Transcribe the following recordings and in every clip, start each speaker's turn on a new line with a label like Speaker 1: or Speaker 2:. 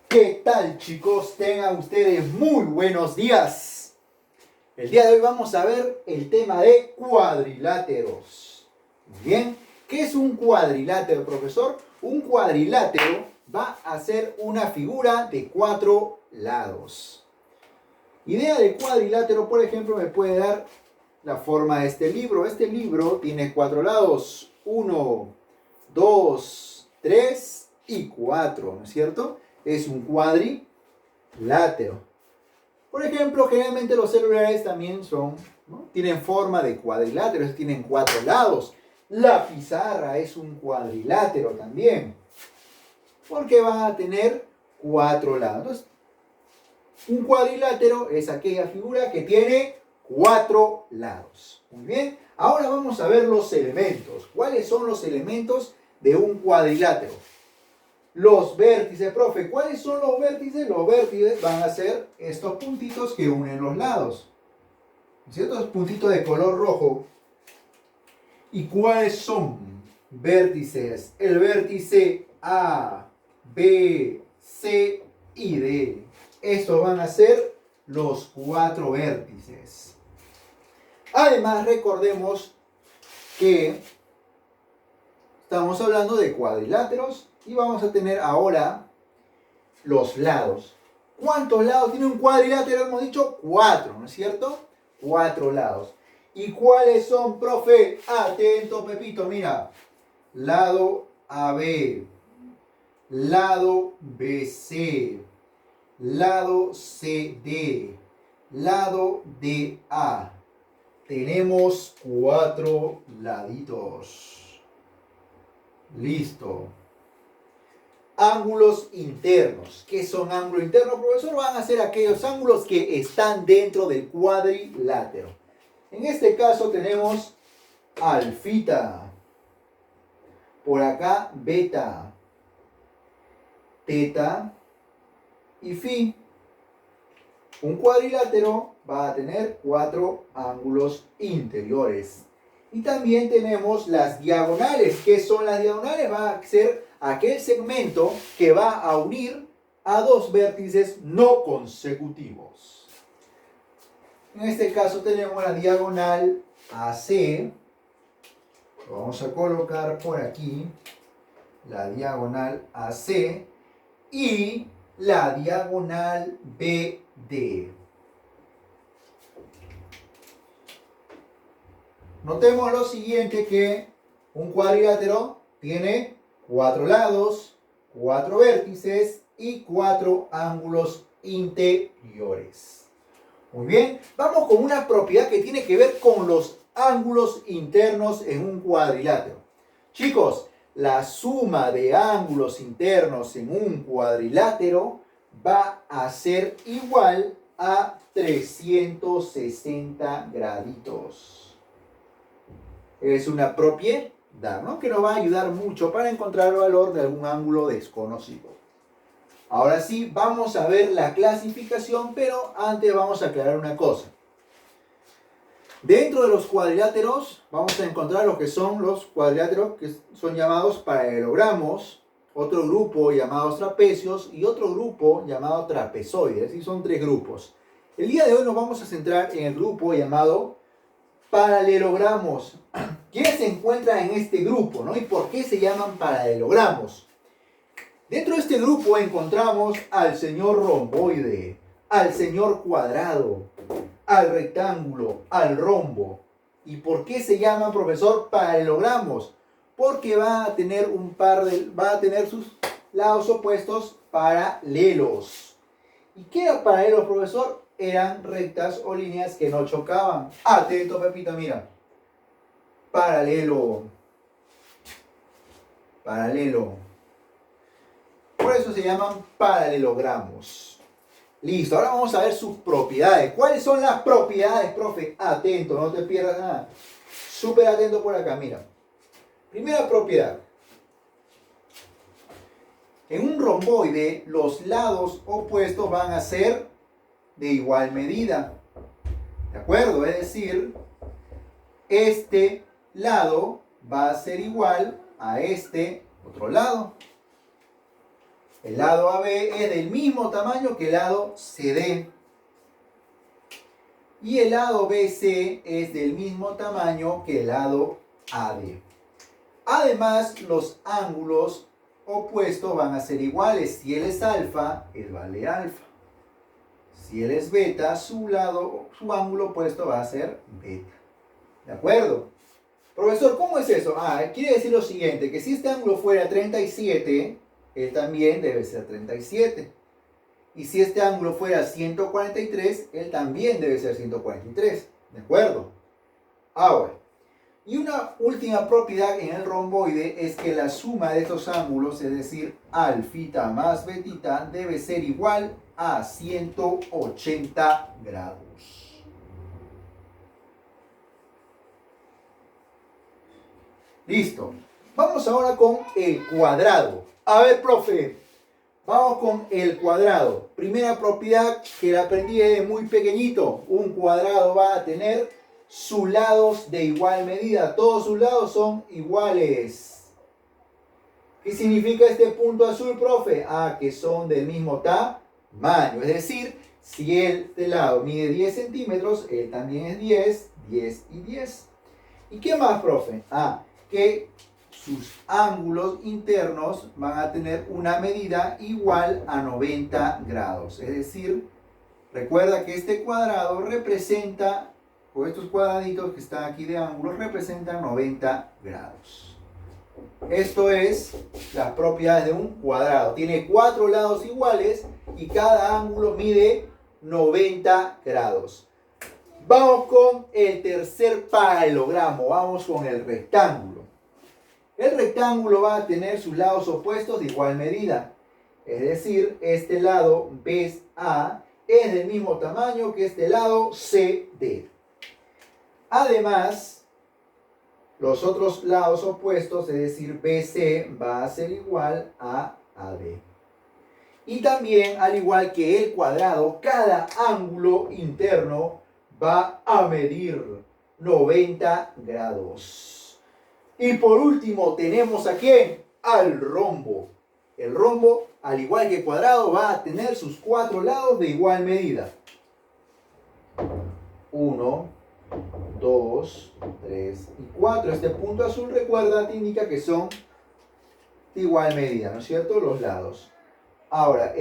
Speaker 1: ¿Qué tal, chicos? Tengan ustedes muy buenos días. El día de hoy vamos a ver el tema de cuadriláteros. Muy bien, ¿qué es un cuadrilátero, profesor? Un cuadrilátero va a ser una figura de 4 lados. Idea de cuadrilátero, por ejemplo, me puede dar la forma de este libro. Este libro tiene 4 lados. 1, 2, 3 y 4, ¿no es cierto? Es un cuadrilátero. Por ejemplo, generalmente los celulares también son, ¿no? Tienen forma de cuadrilátero, tienen 4 lados. La pizarra es un cuadrilátero también, porque va a tener 4 lados. Entonces, un cuadrilátero es aquella figura que tiene 4 lados. Muy bien, ahora vamos a ver los elementos. ¿Cuáles son los elementos de un cuadrilátero? Los vértices, profe. ¿Cuáles son los vértices? Los vértices van a ser estos puntitos que unen los lados. ¿Cierto? Puntitos de color rojo. ¿Y cuáles son? Vértices. El vértice A, B, C y D. Estos van a ser los 4 vértices. Además, recordemos que estamos hablando de cuadriláteros y vamos a tener ahora los lados. ¿Cuántos lados tiene un cuadrilátero? Hemos dicho 4, ¿no es cierto? 4 lados. ¿Y cuáles son, profe? Atento, Pepito, mira. Lado AB, lado BC, lado CD, lado DA. Tenemos 4 laditos. Listo. Ángulos internos. ¿Qué son ángulos internos, profesor? Van a ser aquellos ángulos que están dentro del cuadrilátero. En este caso tenemos alfita. Por acá beta, teta y phi. Un cuadrilátero va a tener 4 ángulos interiores. Y también tenemos las diagonales. ¿Qué son las diagonales? Va a ser aquel segmento que va a unir a 2 vértices no consecutivos. En este caso tenemos la diagonal AC. Lo vamos a colocar por aquí. La diagonal AC y la diagonal BD. Notemos lo siguiente, que un cuadrilátero tiene 4 lados, 4 vértices y 4 ángulos interiores. Muy bien, vamos con una propiedad que tiene que ver con los ángulos internos en un cuadrilátero. Chicos, la suma de ángulos internos en un cuadrilátero va a ser igual a 360 graditos. Es una propiedad, ¿no?, que nos va a ayudar mucho para encontrar el valor de algún ángulo desconocido. Ahora sí, vamos a ver la clasificación, pero antes vamos a aclarar una cosa. Dentro de los cuadriláteros vamos a encontrar lo que son los cuadriláteros que son llamados paralelogramos, otro grupo llamados trapecios y otro grupo llamado trapezoides. Y son 3 grupos. El día de hoy nos vamos a centrar en el grupo llamado paralelogramos. ¿Quién se encuentra en este grupo, ¿no? ¿Y por qué se llaman paralelogramos? Dentro de este grupo encontramos al señor romboide, al señor cuadrado, al rectángulo, al rombo. ¿Y por qué se llaman, profesor, paralelogramos? Porque va a tener sus lados opuestos paralelos. ¿Y qué era paralelos, profesor? Eran rectas o líneas que no chocaban. Atento, Pepita, mira. Paralelo. Paralelo. Por eso se llaman paralelogramos. Listo, ahora vamos a ver sus propiedades. ¿Cuáles son las propiedades, profe? Atento, no te pierdas nada. Súper atento por acá, mira. Primera propiedad. En un romboide, los lados opuestos van a ser de igual medida. ¿De acuerdo? Es decir, este lado va a ser igual a este otro lado. El lado AB es del mismo tamaño que el lado CD. Y el lado BC es del mismo tamaño que el lado AD. Además, los ángulos opuestos van a ser iguales. Si él es alfa, él vale alfa. Si él es beta, su ángulo opuesto va a ser beta. ¿De acuerdo? Profesor, ¿cómo es eso? Quiere decir lo siguiente, que si este ángulo fuera 37, él también debe ser 37. Y si este ángulo fuera 143, él también debe ser 143. ¿De acuerdo? Ahora, y una última propiedad en el romboide es que la suma de estos ángulos, es decir, alfita más betita, debe ser igual a 180 grados. Listo. Vamos ahora con el cuadrado. A ver, profe. Vamos con el cuadrado. Primera propiedad que la aprendí desde muy pequeñito. Un cuadrado va a tener sus lados de igual medida. Todos sus lados son iguales. ¿Qué significa este punto azul, profe? Que son del mismo tamaño. Es decir, si este lado mide 10 centímetros, él también es 10, 10 y 10. ¿Y qué más, profe? Que sus ángulos internos van a tener una medida igual a 90 grados. Es decir, recuerda que este cuadrado representa, o estos cuadraditos que están aquí de ángulos, representan 90 grados. Esto es las propiedades de un cuadrado. Tiene 4 lados iguales y cada ángulo mide 90 grados. Vamos con el tercer paralelogramo. Vamos con el rectángulo. El rectángulo va a tener sus lados opuestos de igual medida. Es decir, este lado BA es del mismo tamaño que este lado CD. Además, los otros lados opuestos, es decir, BC, va a ser igual a AD. Y también, al igual que el cuadrado, cada ángulo interno va a medir 90 grados. Y por último tenemos ¿a quién? Al rombo. El rombo, al igual que el cuadrado, va a tener sus 4 lados de igual medida. 1, 2, 3 y 4. Este punto azul, recuerda, te indica que son de igual medida, ¿no es cierto? Los lados. Ahora,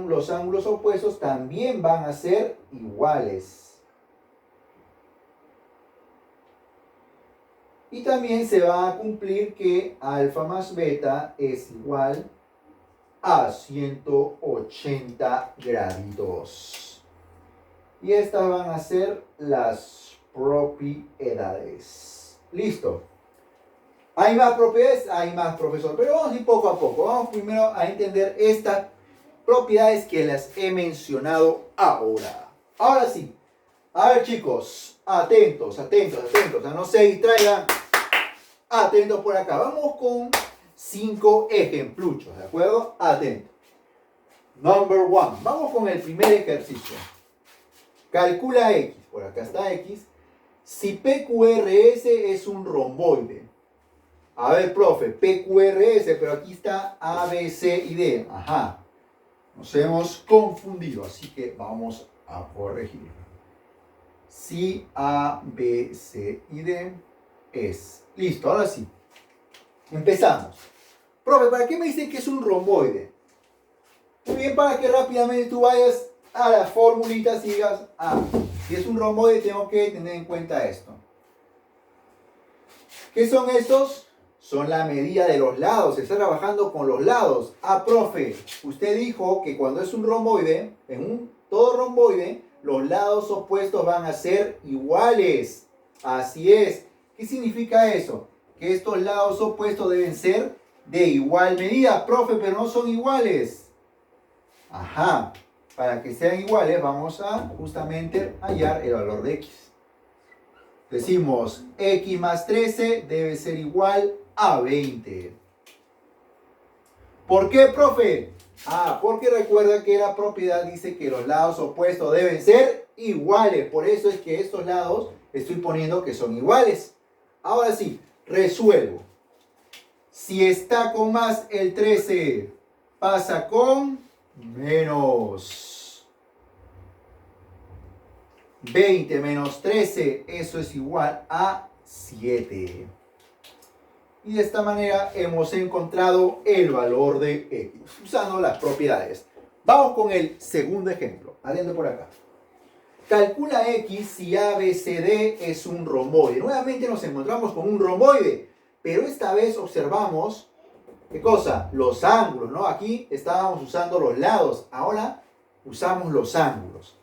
Speaker 1: los ángulos opuestos también van a ser iguales. Y también se va a cumplir que alfa más beta es igual a 180 grados. Y estas van a ser las propiedades. Listo. ¿Hay más propiedades? Hay más, profesor. Pero vamos a ir poco a poco. Vamos primero a entender estas propiedades que las he mencionado ahora. Ahora sí. A ver, chicos. Atentos, atentos, atentos. No se distraigan. Atentos por acá. Vamos con 5 ejempluchos, ¿de acuerdo? Atentos. Number 1. Vamos con el primer ejercicio. Calcula X. Por acá está X. Si PQRS es un romboide. A ver, profe, PQRS, pero aquí está A, B, C y D. Ajá. Nos hemos confundido, así que vamos a corregir. Si A, B, C y D es. Listo, ahora sí. Empezamos. Profe, ¿para qué me dicen que es un romboide? Muy bien, para que rápidamente tú vayas a las formulitas y digas, si es un romboide tengo que tener en cuenta esto. ¿Qué son estos? Son la medida de los lados. Se está trabajando con los lados. Profe, usted dijo que cuando es un romboide, todo romboide, los lados opuestos van a ser iguales. Así es. ¿Qué significa eso? Que estos lados opuestos deben ser de igual medida. Profe, pero no son iguales. Ajá. Para que sean iguales vamos a justamente hallar el valor de X. Decimos X más 13 debe ser igual a 20. ¿Por qué, profe? Porque recuerda que la propiedad dice que los lados opuestos deben ser iguales. Por eso es que estos lados estoy poniendo que son iguales. Ahora sí, resuelvo. Si está con más el 13, pasa con menos. 20 menos 13, eso es igual a 7. Y de esta manera hemos encontrado el valor de x, usando las propiedades. Vamos con el segundo ejemplo. Adentro por acá. Calcula x si ABCD es un romboide. Nuevamente nos encontramos con un romboide, pero esta vez observamos, ¿qué cosa? Los ángulos, ¿no? Aquí estábamos usando los lados, ahora usamos los ángulos.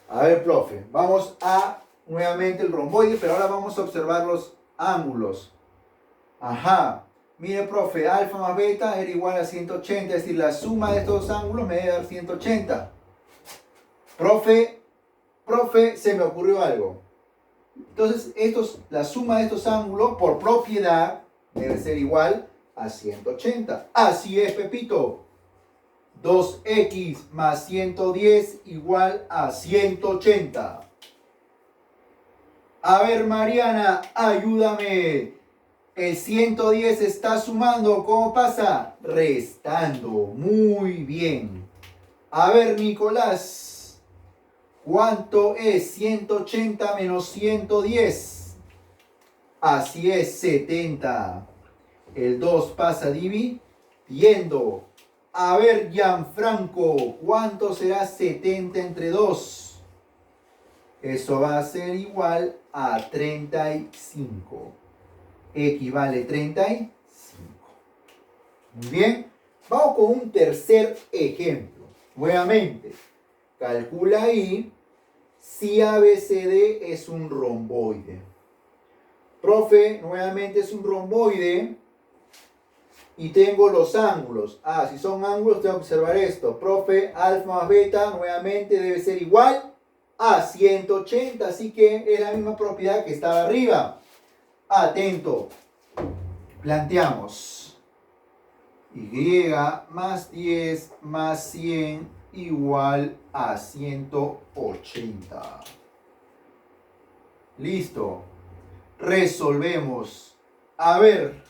Speaker 1: A ver, profe, vamos a nuevamente el romboide, pero ahora vamos a observar los ángulos. Ajá, mire, profe, alfa más beta era igual a 180, es decir, la suma de estos ángulos me debe dar 180. Profe, se me ocurrió algo. Entonces, la suma de estos ángulos, por propiedad, debe ser igual a 180. Así es, Pepito. 2x más 110 igual a 180. A ver, Mariana, ayúdame. El 110 está sumando. ¿Cómo pasa? Restando. Muy bien. A ver, Nicolás. ¿Cuánto es 180 menos 110? Así es, 70. El 2 pasa dividiendo. A ver, Gianfranco, ¿cuánto será 70 entre 2? Eso va a ser igual a 35. Equivale 35. Muy bien. Vamos con un tercer ejemplo. Nuevamente, calcula ahí si ABCD es un romboide. Profe, nuevamente es un romboide. Y tengo los ángulos. Ah, si son ángulos tengo que observar esto. Profe, alfa más beta nuevamente debe ser igual a 180. Así que es la misma propiedad que estaba arriba. Atento. Planteamos. Y más 10 más 100 igual a 180. Listo. Resolvemos. A ver.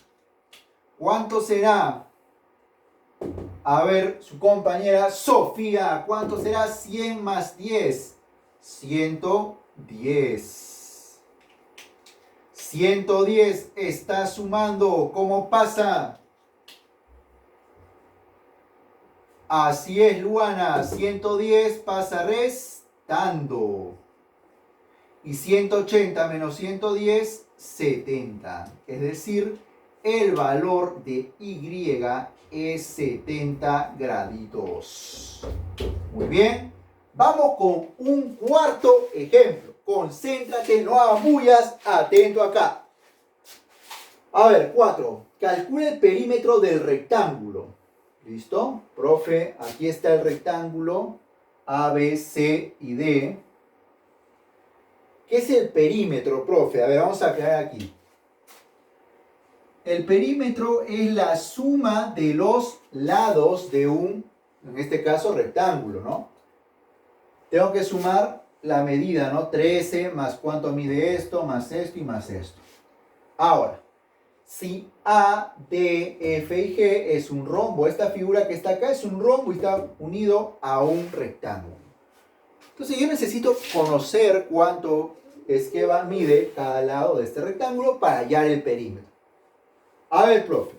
Speaker 1: ¿Cuánto será? A ver, su compañera Sofía, ¿cuánto será 100 más 10? 110. 110 está sumando. ¿Cómo pasa? Así es, Luana. 110 pasa restando. Y 180 menos 110, 70. Es decir, el valor de Y es 70 graditos. Muy bien. Vamos con un cuarto ejemplo. Concéntrate, no hagas bullas. Atento acá. A ver, 4. Calcula el perímetro del rectángulo. ¿Listo? Profe, aquí está el rectángulo A, B, C y D. ¿Qué es el perímetro, profe? A ver, vamos a aclarar aquí. El perímetro es la suma de los lados de un, en este caso, rectángulo, ¿no? Tengo que sumar la medida, ¿no? 13 más cuánto mide esto, más esto y más esto. Ahora, si A, D, F y G es un rombo, esta figura que está acá es un rombo y está unido a un rectángulo. Entonces yo necesito conocer cuánto es que mide cada lado de este rectángulo para hallar el perímetro. A ver, profe,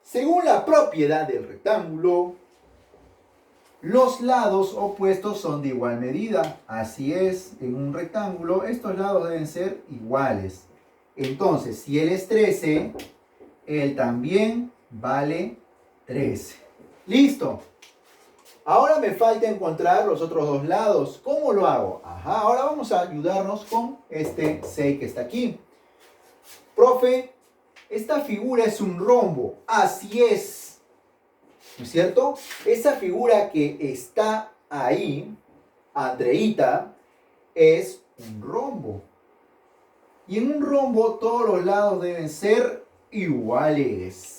Speaker 1: según la propiedad del rectángulo, los lados opuestos son de igual medida. Así es, en un rectángulo estos lados deben ser iguales. Entonces, si él es 13, él también vale 13. ¡Listo! Ahora me falta encontrar los otros dos lados. ¿Cómo lo hago? Ajá, ahora vamos a ayudarnos con este 6 que está aquí. Profe, esta figura es un rombo. Así es. ¿No es cierto? Esa figura que está ahí, Andreita, es un rombo. Y en un rombo todos los lados deben ser iguales.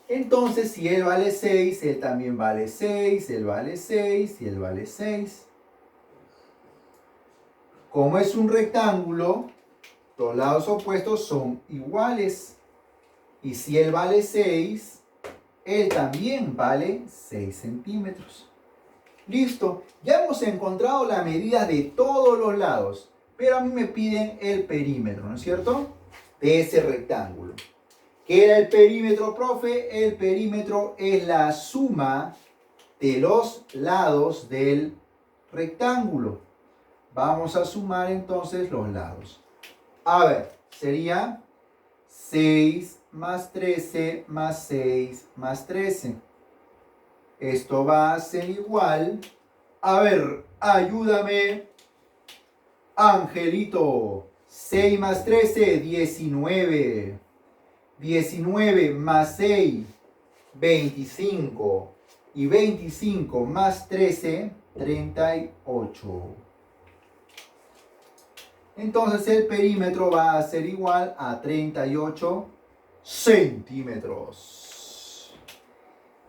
Speaker 1: Entonces, si él vale 6, él también vale 6, él vale 6 y él vale 6. Como es un rectángulo, los lados opuestos son iguales. Y si él vale 6, él también vale 6 centímetros. Listo, ya hemos encontrado la medida de todos los lados, pero a mí me piden el perímetro, ¿no es cierto? De ese rectángulo. ¿Qué era el perímetro, profe? El perímetro es la suma de los lados del rectángulo. Vamos a sumar entonces los lados. A ver, sería 6 más 13 más 6 más 13. Esto va a ser igual. A ver, ayúdame, Angelito. 6 más 13, 19. 19 más 6, 25. Y 25 más 13, 38. Entonces el perímetro va a ser igual a 38 centímetros.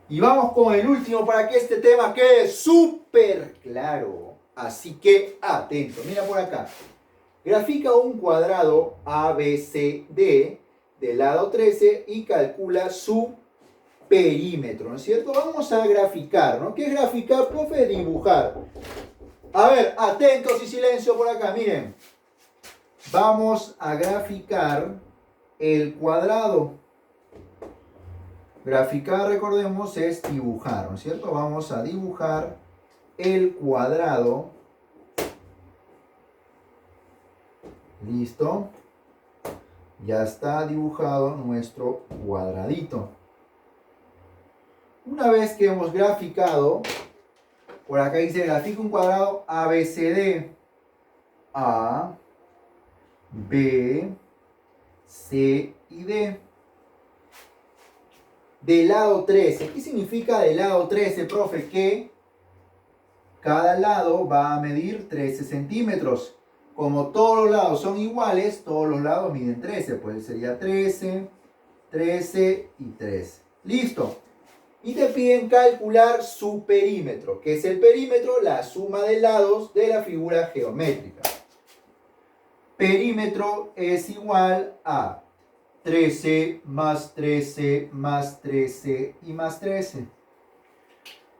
Speaker 1: Y vamos con el último para que este tema quede súper claro. Así que atento. Mira por acá. Grafica un cuadrado ABCD del lado 13 y calcula su perímetro, ¿no es cierto? Vamos a graficar, ¿no? ¿Qué es graficar, profe? Dibujar. A ver, atentos y silencio por acá, miren. Vamos a graficar el cuadrado. Graficar, recordemos, es dibujar, ¿no es cierto? Vamos a dibujar el cuadrado. Listo. Ya está dibujado nuestro cuadradito. Una vez que hemos graficado, por acá dice grafica un cuadrado ABCD. A, B, C y D. Del lado 13. ¿Qué significa del lado 13, profe? Que cada lado va a medir 13 centímetros. Como todos los lados son iguales, todos los lados miden 13. Pues sería 13, 13 y 13. Listo. Y te piden calcular su perímetro. ¿Qué es el perímetro? La suma de lados de la figura geométrica. Perímetro es igual a 13 más 13 más 13 y más 13.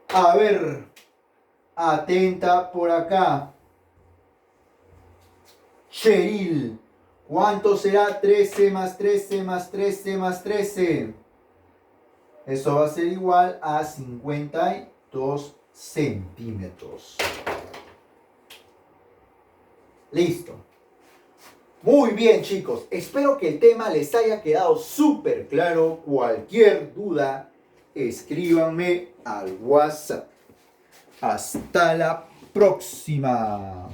Speaker 1: A ver, atenta por acá. Cheryl, ¿cuánto será 13 más 13 más 13 más 13? Eso va a ser igual a 52 centímetros. Listo. Muy bien, chicos. Espero que el tema les haya quedado súper claro. Cualquier duda, escríbanme al WhatsApp. Hasta la próxima.